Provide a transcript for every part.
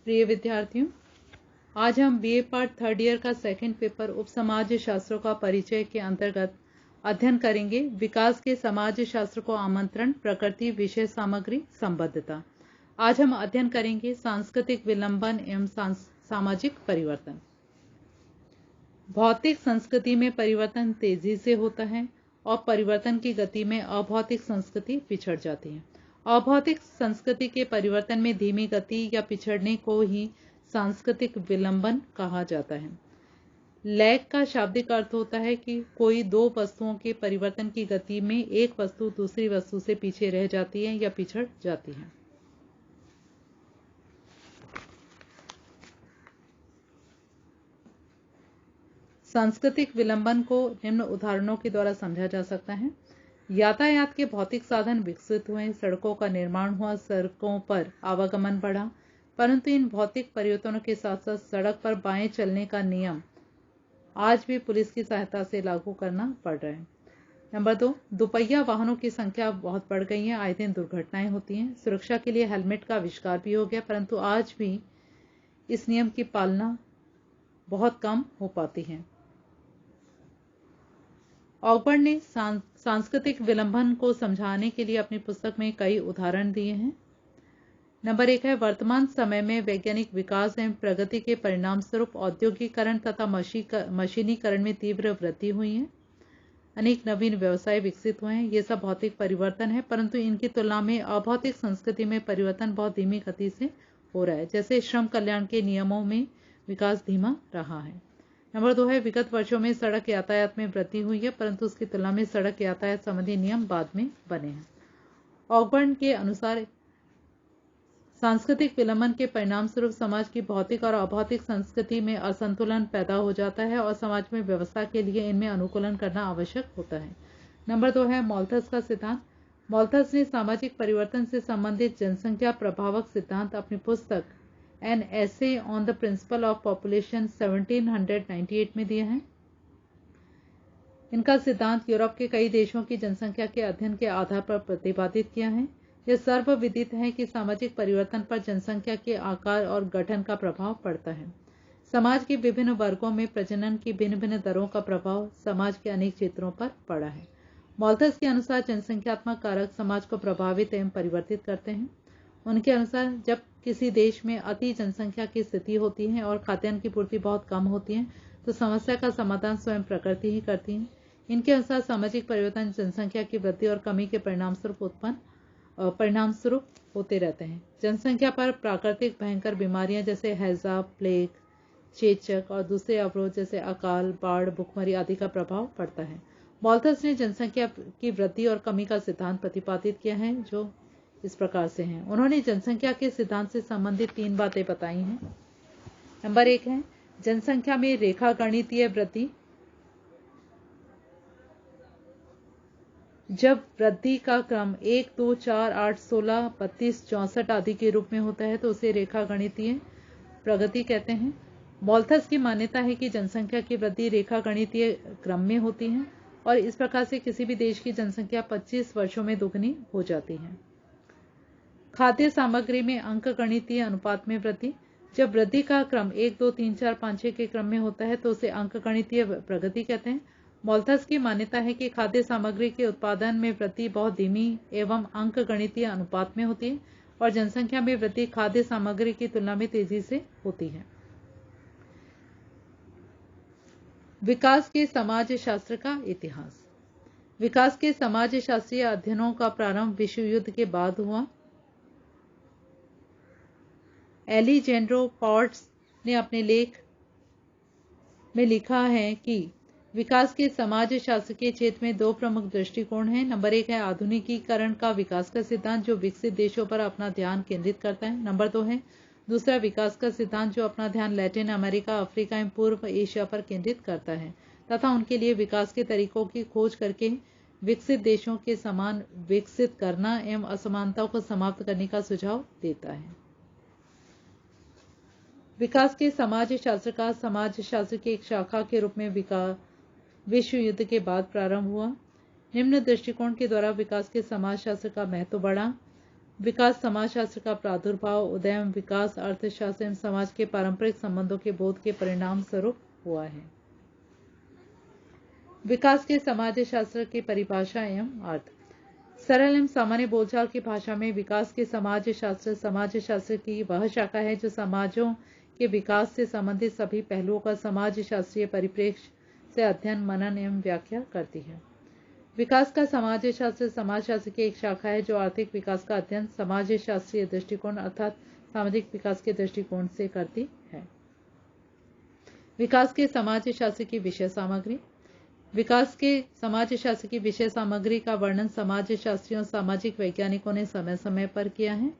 प्रिय विद्यार्थियों, आज हम बीए पार्ट थर्ड ईयर का सेकंड पेपर उप समाज शास्त्रों का परिचय के अंतर्गत अध्ययन करेंगे। विकास के समाज शास्त्र को आमंत्रण, प्रकृति, विषय सामग्री, संबद्धता। आज हम अध्ययन करेंगे सांस्कृतिक विलंबन एवं सामाजिक परिवर्तन। भौतिक संस्कृति में परिवर्तन तेजी से होता है और परिवर्तन की गति में अभौतिक संस्कृति पिछड़ जाती है। अभौतिक संस्कृति के परिवर्तन में धीमी गति या पिछड़ने को ही सांस्कृतिक विलंबन कहा जाता है। लैग का शाब्दिक अर्थ होता है कि कोई दो वस्तुओं के परिवर्तन की गति में एक वस्तु दूसरी वस्तु से पीछे रह जाती है या पिछड़ जाती है। सांस्कृतिक विलंबन को निम्न उदाहरणों के द्वारा समझा जा सकता है। यातायात के भौतिक साधन विकसित हुए, सड़कों का निर्माण हुआ, सड़कों पर आवागमन बढ़ा, परंतु इन भौतिक परिवर्तनों के साथ साथ सड़क पर बाएं चलने का नियम आज भी पुलिस की सहायता से लागू करना पड़ रहा है। नंबर 2, दुपहिया वाहनों की संख्या बहुत बढ़ गई है, आए दिन दुर्घटनाएं होती हैं। सुरक्षा के लिए हेलमेट का आविष्कार भी हो गया, परंतु आज भी इस नियम की पालना बहुत कम हो पाती है। ऑगबर्न ने सांस्कृतिक विलंबन को समझाने के लिए अपनी पुस्तक में कई उदाहरण दिए हैं। नंबर 1 है, वर्तमान समय में वैज्ञानिक विकास एवं प्रगति के परिणाम स्वरूप औद्योगिकरण तथा मशीनीकरण में तीव्र वृद्धि हुई है। अनेक नवीन व्यवसाय विकसित हुए हैं। ये सब भौतिक परिवर्तन है, परंतु इनकी तुलना में अभौतिक संस्कृति में परिवर्तन बहुत धीमी गति से हो रहा है। जैसे श्रम कल्याण के नियमों में विकास धीमा रहा है। नंबर 2 है, विगत वर्षों में सड़क यातायात में वृद्धि हुई है, परंतु उसकी तुलना में सड़क यातायात संबंधी नियम बाद में बने हैं। ऑगबर्न के अनुसार सांस्कृतिक विलंबन के परिणाम स्वरूप समाज की भौतिक और अभौतिक संस्कृति में असंतुलन पैदा हो जाता है और समाज में व्यवस्था के लिए इनमें अनुकूलन करना आवश्यक होता है। नंबर 2 है, मॉल्थस का सिद्धांत। मॉल्थस ने सामाजिक परिवर्तन से संबंधित जनसंख्या प्रभावक सिद्धांत अपनी पुस्तक an essay on the principle of population 1798 में दिया है। इनका सिद्धांत यूरोप के कई देशों की जनसंख्या के अध्ययन के आधार पर प्रतिपादित किया है। यह सर्वविदित है कि सामाजिक परिवर्तन पर जनसंख्या के आकार और गठन का प्रभाव पड़ता है। समाज के विभिन्न वर्गों में प्रजनन की भिन्न भिन्न दरों का प्रभाव समाज के अनेक क्षेत्रों पर पड़ा है। मॉल्थस के अनुसार जनसंख्यात्मक कारक समाज को प्रभावित एवं परिवर्तित करते हैं। उनके अनुसार जब किसी देश में अति जनसंख्या की स्थिति होती है और खाद्यान्न की पूर्ति बहुत कम होती है, तो समस्या का समाधान स्वयं प्रकृति ही करती है। इनके अनुसार सामाजिक परिवर्तन जनसंख्या की वृद्धि और कमी के परिणाम स्वरूप होते रहते हैं। जनसंख्या पर प्राकृतिक भयंकर बीमारियां जैसे हैजा, प्लेग, चेचक और दूसरे अवरोध जैसे अकाल, बाढ़, भुखमरी आदि का प्रभाव पड़ता है। मॉल्थस ने जनसंख्या की वृद्धि और कमी का सिद्धांत प्रतिपादित किया है, जो इस प्रकार से हैं। उन्होंने जनसंख्या के सिद्धांत से संबंधित 3 बातें बताई हैं। नंबर 1 है, जनसंख्या में रेखागणितीय वृद्धि। जब वृद्धि का क्रम 1, 2, 4, 8, 16, 32, 64 आदि के रूप में होता है तो उसे रेखागणितीय प्रगति कहते हैं। मॉल्थस की मान्यता है कि जनसंख्या की वृद्धि रेखागणितीय क्रम में होती है और इस प्रकार से किसी भी देश की जनसंख्या 25 वर्षों में दुगनी हो जाती है। खाद्य सामग्री में अंकगणितीय अनुपात में वृद्धि। जब वृद्धि का क्रम 1, 2, 3, 4, 5, 6 के क्रम में होता है तो उसे अंकगणितीय प्रगति कहते हैं। मॉल्थस की मान्यता है कि खाद्य सामग्री के उत्पादन में वृद्धि बहुत धीमी एवं अंकगणितीय अनुपात में होती है और जनसंख्या में वृद्धि खाद्य सामग्री की तुलना में तेजी से होती है। विकास के समाज शास्त्र का इतिहास। विकास के समाज शास्त्रीय अध्ययनों का प्रारंभ विश्व युद्ध के बाद हुआ। एलिजेंड्रो पॉर्ट्स ने अपने लेख में लिखा है कि विकास के समाज शास्त्र के क्षेत्र में 2 प्रमुख दृष्टिकोण हैं। नंबर 1 है, आधुनिकीकरण का विकास का सिद्धांत जो विकसित देशों पर अपना ध्यान केंद्रित करता है। नंबर 2 है, दूसरा विकास का सिद्धांत जो अपना ध्यान लैटिन अमेरिका, अफ्रीका एवं पूर्व एशिया पर केंद्रित करता है तथा उनके लिए विकास के तरीकों की खोज करके विकसित देशों के समान विकसित करना एवं असमानताओं को समाप्त करने का सुझाव देता है। विकास के समाज शास्त्र का समाज शास्त्र की एक शाखा के रूप में विकास विश्व युद्ध के बाद प्रारंभ हुआ। निम्न दृष्टिकोण के द्वारा विकास के समाजशास्त्र का महत्व बढ़ा। विकास समाजशास्त्र का प्रादुर्भाव उदय एवं विकास अर्थशास्त्र एवं समाज के पारंपरिक संबंधों के बोध के परिणाम स्वरूप हुआ है। विकास के समाजशास्त्र की परिभाषा एवं अर्थ। सरल एवं सामान्य बोलचाल की भाषा में विकास के समाजशास्त्र की वह शाखा है जो समाजों के विकास से संबंधित सभी पहलुओं का समाजशास्त्रीय परिप्रेक्ष्य से अध्ययन, मनन एवं व्याख्या करती है। विकास का समाजशास्त्र की एक शाखा है जो आर्थिक विकास का अध्ययन समाजशास्त्रीय दृष्टिकोण अर्थात सामाजिक विकास के दृष्टिकोण से करती है। विकास के समाजशास्त्र की विषय सामग्री। विकास के समाजशास्त्र की विषय सामग्री का वर्णन समाजशास्त्रियों और सामाजिक वैज्ञानिकों ने समय समय पर किया है।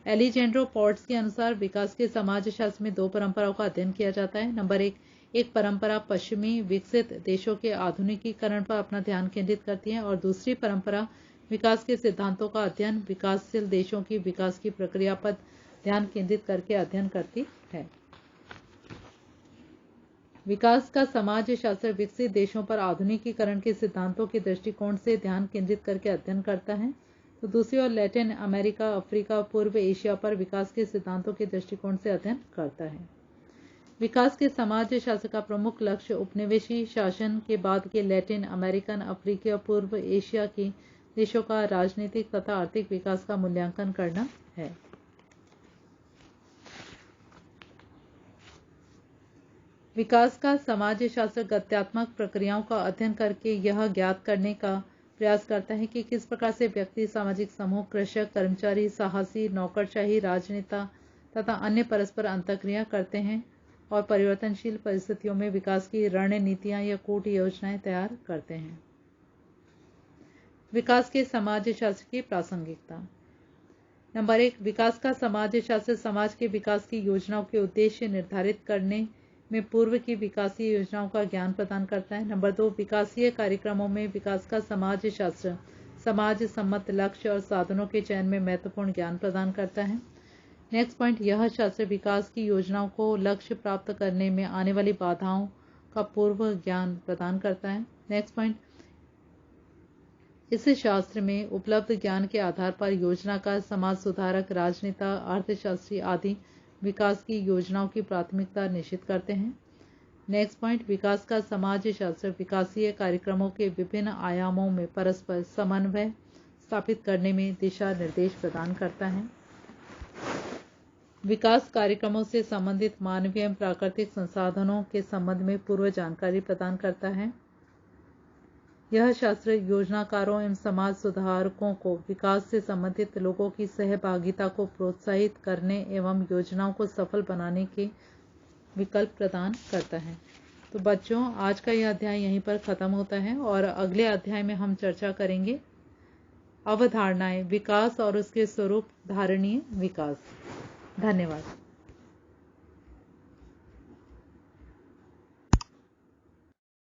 एलिजेंड्रो पॉर्ट्स के अनुसार विकास के समाजशास्त्र में दो परंपराओं का अध्ययन किया जाता है। नंबर एक परंपरा पश्चिमी विकसित देशों के आधुनिकीकरण पर अपना ध्यान केंद्रित करती है और दूसरी परंपरा विकास के सिद्धांतों का अध्ययन विकासशील देशों की विकास की प्रक्रिया पर ध्यान केंद्रित करके अध्ययन करती है। विकास का समाजशास्त्र विकसित देशों पर आधुनिकीकरण के सिद्धांतों के दृष्टिकोण से ध्यान केंद्रित करके अध्ययन करता है, तो दूसरी ओर लैटिन अमेरिका, अफ्रीका, पूर्व एशिया पर विकास के सिद्धांतों के दृष्टिकोण से अध्ययन करता है। विकास के समाजशास्त्र का प्रमुख लक्ष्य उपनिवेशी शासन के बाद के लैटिन अमेरिकन, अफ्रीकी और पूर्व एशिया के देशों का राजनीतिक तथा आर्थिक विकास का मूल्यांकन करना है। विकास का समाजशास्त्र गत्यात्मक प्रक्रियाओं का अध्ययन करके यह ज्ञात करने का प्रयास करता है कि किस प्रकार से व्यक्ति, सामाजिक समूह, कृषक, कर्मचारी, साहसी, नौकरशाही, राजनेता तथा अन्य परस्पर अंतःक्रिया करते हैं और परिवर्तनशील परिस्थितियों में विकास की रणनीतियां या कूट योजनाएं तैयार करते हैं। विकास के समाजशास्त्र की प्रासंगिकता। नंबर 1, विकास का समाजशास्त्र समाज के विकास की योजनाओं के उद्देश्य निर्धारित करने में पूर्व की विकासीय योजनाओं का ज्ञान प्रदान करता है। नंबर 2, विकासीय कार्यक्रमों में विकास का समाजशास्त्र समाज सम्मत लक्ष्य और साधनों के चयन में महत्वपूर्ण ज्ञान प्रदान करता है। नेक्स्ट पॉइंट, यह शास्त्र विकास की योजनाओं को लक्ष्य प्राप्त करने में आने वाली बाधाओं का पूर्व ज्ञान प्रदान करता है। नेक्स्ट पॉइंट, इस शास्त्र में उपलब्ध ज्ञान के आधार पर योजनाकार, समाज सुधारक, राजनेता, अर्थशास्त्री आदि विकास की योजनाओं की प्राथमिकता निश्चित करते हैं। नेक्स्ट पॉइंट, विकास का समाजशास्त्र विकासीय कार्यक्रमों के विभिन्न आयामों में परस्पर समन्वय स्थापित करने में दिशा निर्देश प्रदान करता है। विकास कार्यक्रमों से संबंधित मानवीय एवं प्राकृतिक संसाधनों के संबंध में पूर्व जानकारी प्रदान करता है। यह शास्त्र योजनाकारों एवं समाज सुधारकों को विकास से संबंधित लोगों की सहभागिता को प्रोत्साहित करने एवं योजनाओं को सफल बनाने के विकल्प प्रदान करता है। तो बच्चों, आज का यह अध्याय यहीं पर खत्म होता है और अगले अध्याय में हम चर्चा करेंगे अवधारणाएं, विकास और उसके स्वरूप, धारणीय विकास। धन्यवाद।